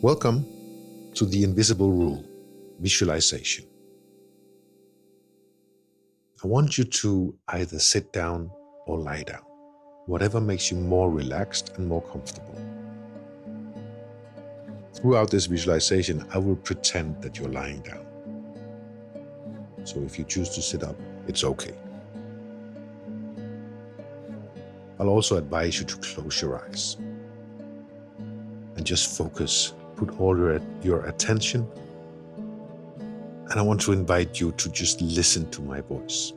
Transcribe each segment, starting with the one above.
Welcome to the invisible rule, visualization. I want you to either sit down or lie down, whatever makes you more relaxed and more comfortable. Throughout this visualization, I will pretend that you're lying down. So if you choose to sit up, it's okay. I'll also advise you to close your eyes and just focus, put all your attention. And I want to invite you to just listen to my voice.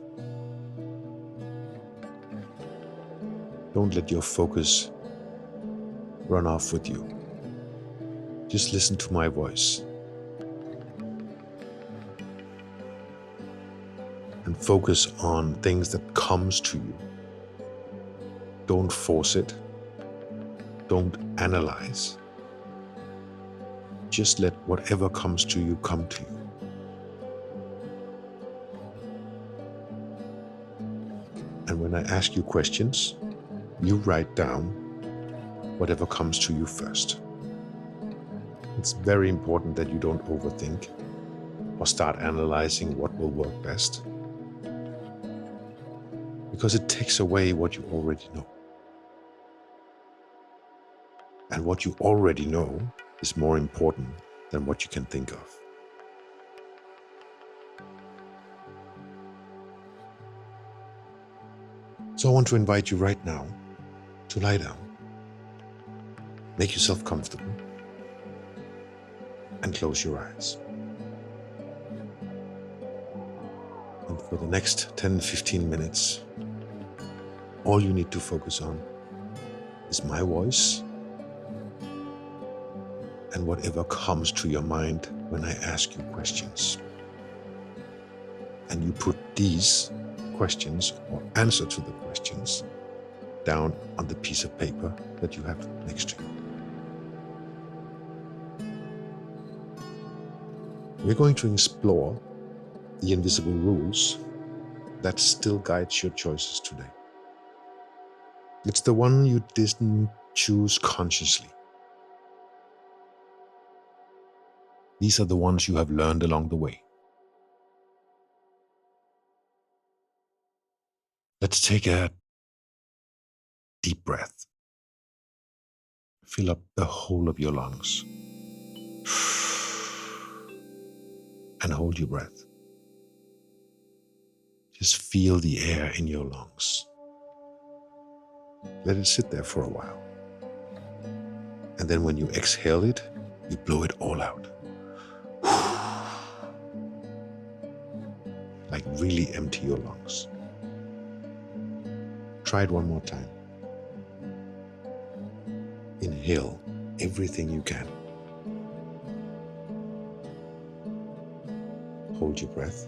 Don't let your focus run off with you. Just listen to my voice. And focus on things that comes to you. Don't force it. Don't analyze. Just let whatever comes to you come to you. And when I ask you questions, you write down whatever comes to you first. It's very important that you don't overthink or start analyzing what will work best, because it takes away what you already know. And what you already know is more important than what you can think of. So I want to invite you right now to lie down. Make yourself comfortable and close your eyes. And for the next 10-15 minutes, all you need to focus on is my voice and whatever comes to your mind when I ask you questions. And you put these questions or answer to the questions down on the piece of paper that you have next to you. We're going to explore the invisible rules that still guides your choices today. It's the one you didn't choose consciously. These are the ones you have learned along the way. Let's take a deep breath. Fill up the whole of your lungs. And hold your breath. Just feel the air in your lungs. Let it sit there for a while. And then when you exhale it, you blow it all out. Like really empty your lungs. Try it one more time. Inhale everything you can. Hold your breath.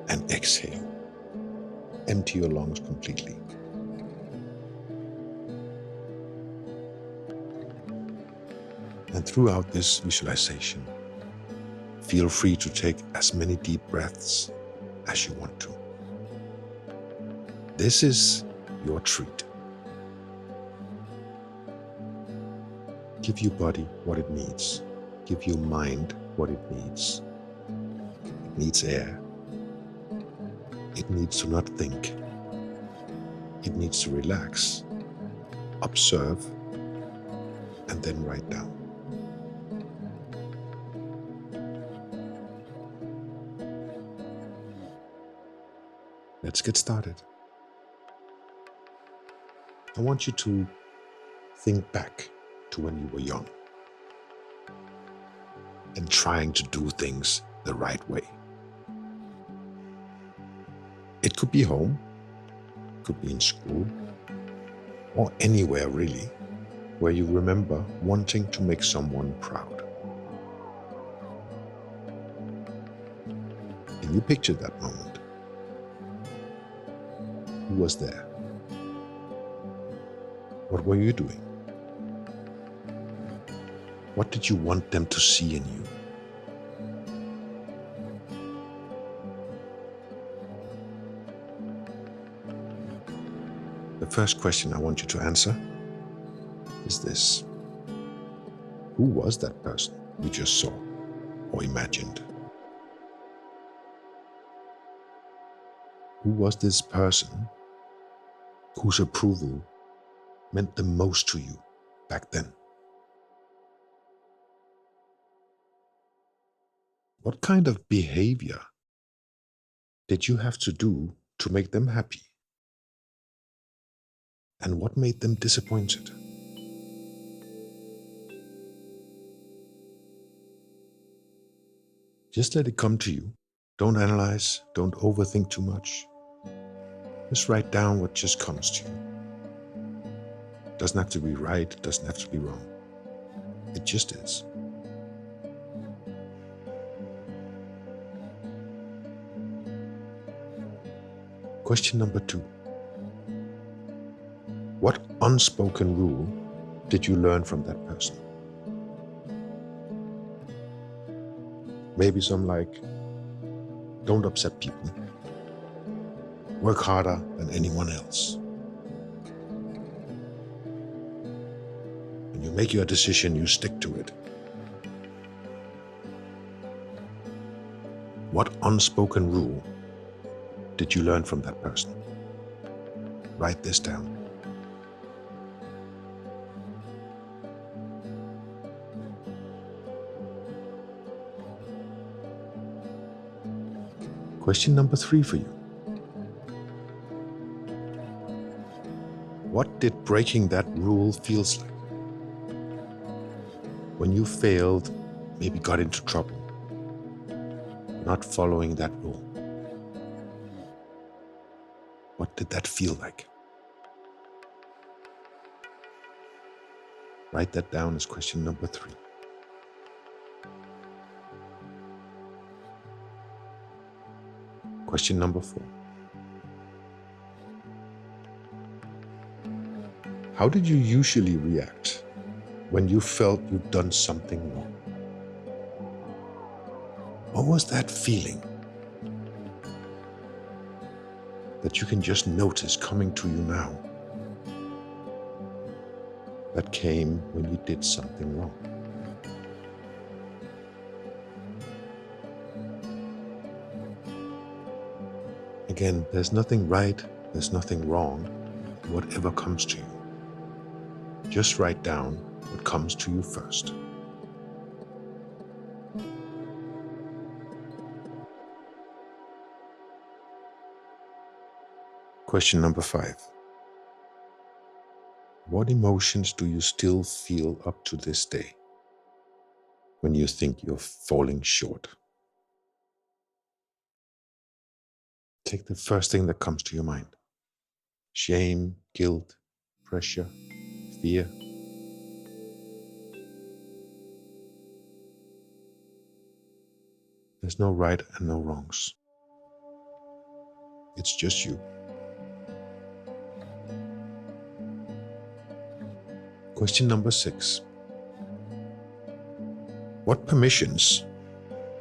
And exhale. Empty your lungs completely. And throughout this visualization, feel free to take as many deep breaths as you want to. This is your treat. Give your body what it needs. Give your mind what it needs. It needs air. It needs to not think. It needs to relax, observe, and then write down. Let's get started. I want you to think back to when you were young and trying to do things the right way. It could be home, could be in school, or anywhere really, where you remember wanting to make someone proud. Can you picture that moment? Who was there? What were you doing? What did you want them to see in you? The first question I want you to answer is this. Who was that person you just saw or imagined? Who was this person whose approval meant the most to you back then? What kind of behavior did you have to do to make them happy? And what made them disappointed? Just let it come to you. Don't analyze, don't overthink too much. Just write down what just comes to you. Doesn't have to be right, doesn't have to be wrong. It just is. Question number 2. What unspoken rule did you learn from that person? Maybe some like, don't upset people. Work harder than anyone else. When you make your decision, you stick to it. What unspoken rule did you learn from that person? Write this down. Question number 3 for you. What did breaking that rule feels like? When you failed, maybe got into trouble, not following that rule. What did that feel like? Write that down as question number 3. Question number 4. How did you usually react when you felt you'd done something wrong? What was that feeling that you can just notice coming to you now that came when you did something wrong? Again, there's nothing right, there's nothing wrong, whatever comes to you. Just write down what comes to you first. Question number 5. What emotions do you still feel up to this day when you think you're falling short? Take the first thing that comes to your mind. Shame, guilt, pressure, fear. There's no right and no wrongs. It's just you. Question number 6. What permissions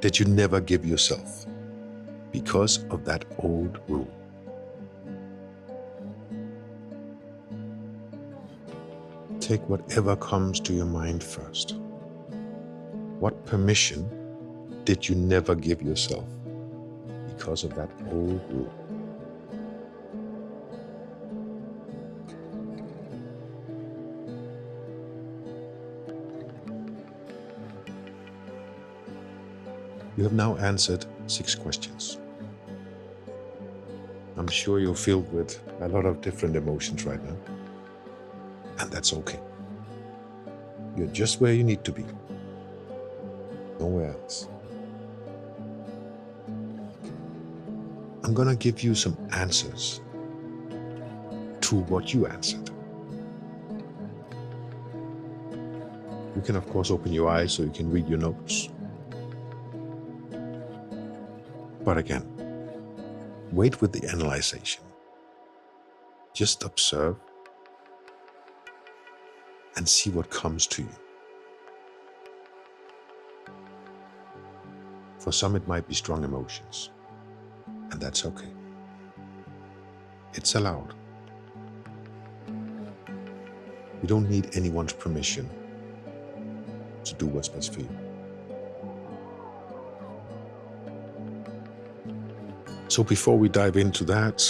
did you never give yourself because of that old rule? Take whatever comes to your mind first. What permission did you never give yourself because of that old rule? You have now answered 6 questions. I'm sure you're filled with a lot of different emotions right now, and that's okay. You're just where you need to be, nowhere else. I'm gonna give you some answers to what you answered. You can of course open your eyes so you can read your notes. But again, wait with the analyzation. Just observe and see what comes to you. For some, it might be strong emotions, and that's okay. It's allowed. You don't need anyone's permission to do what's best for you. So before we dive into that,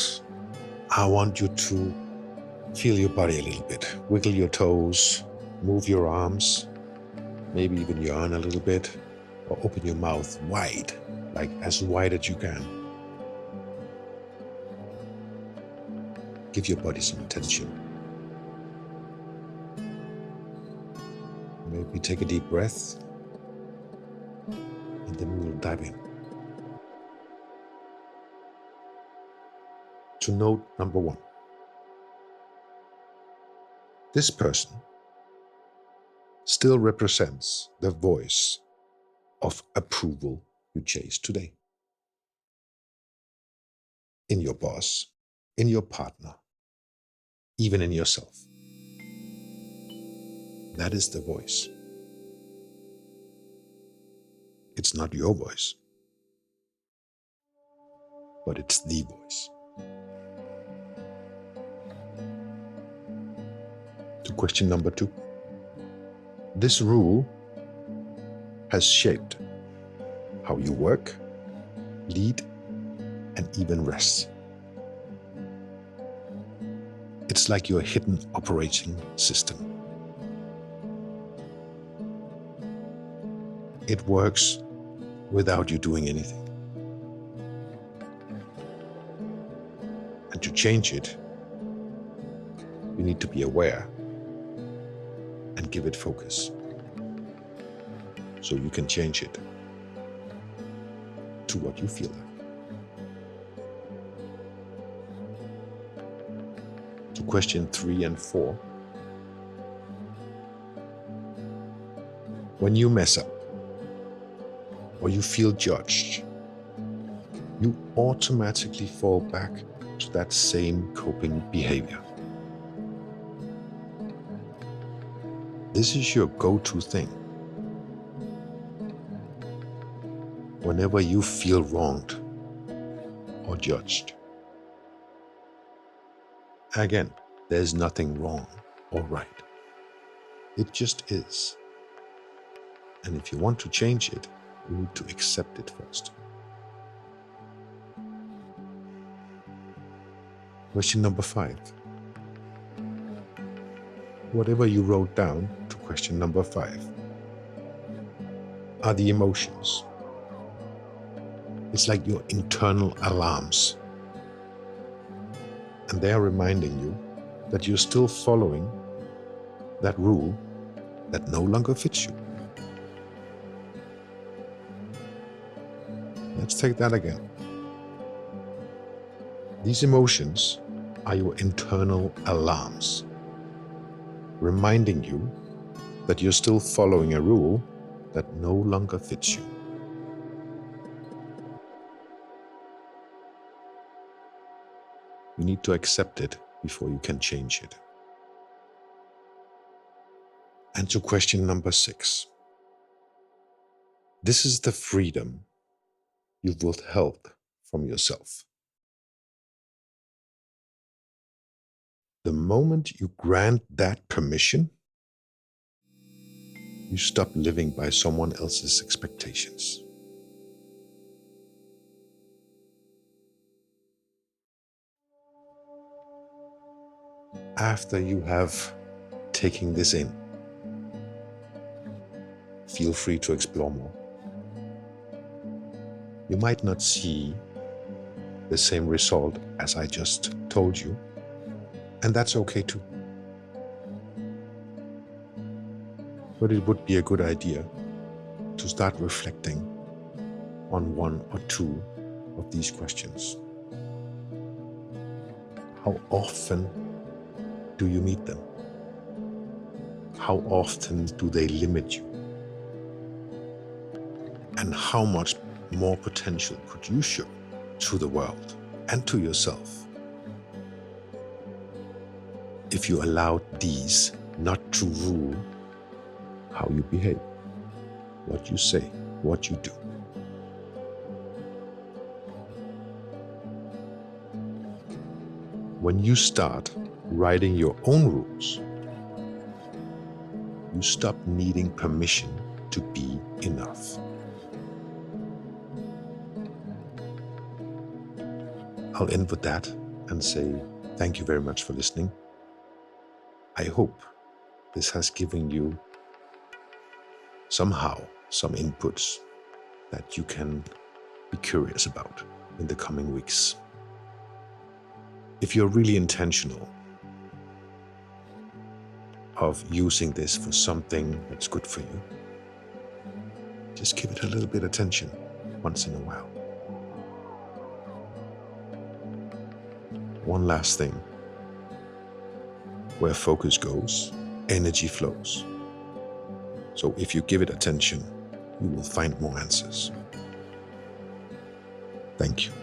I want you to feel your body a little bit. Wiggle your toes, move your arms, maybe even yawn a little bit, or open your mouth wide, like as wide as you can. Give your body some attention. Maybe take a deep breath, and then we'll dive in. To note number 1. This person still represents the voice of approval you chase today. In your boss, in your partner, even in yourself. That is the voice. It's not your voice, but it's the voice. To question number 2. This rule has shaped how you work, lead, and even rest. It's like your hidden operating system. It works without you doing anything. And to change it, you need to be aware and give it focus, so you can change it to what you feel like. To question 3 and 4. When you mess up or you feel judged, you automatically fall back to that same coping behavior. This is your go-to thing. Whenever you feel wronged or judged. Again, there's nothing wrong or right. It just is. And if you want to change it, you need to accept it first. Question number 5. Whatever you wrote down to question number 5 are the emotions. It's like your internal alarms. And they are reminding you that you're still following that rule that no longer fits you. Let's take that again. These emotions are your internal alarms, reminding you that you're still following a rule that no longer fits you. You need to accept it before you can change it. And to question number 6. This is the freedom you've withheld from yourself. The moment you grant that permission, you stop living by someone else's expectations. After you have taken this in, feel free to explore more. You might not see the same result as I just told you, and that's okay too. But it would be a good idea to start reflecting on 1 or 2 of these questions. How often do you meet them? How often do they limit you? And how much more potential could you show to the world and to yourself if you allowed these not to rule how you behave, what you say, what you do? When you start writing your own rules, You stop needing permission to be enough. I'll end with that and say thank you very much for listening. I hope this has given you somehow some inputs that you can be curious about in the coming weeks. If you're really intentional of using this for something that's good for you, just give it a little bit of attention once in a while. One last thing. Where focus goes, energy flows. So if you give it attention, you will find more answers. Thank you.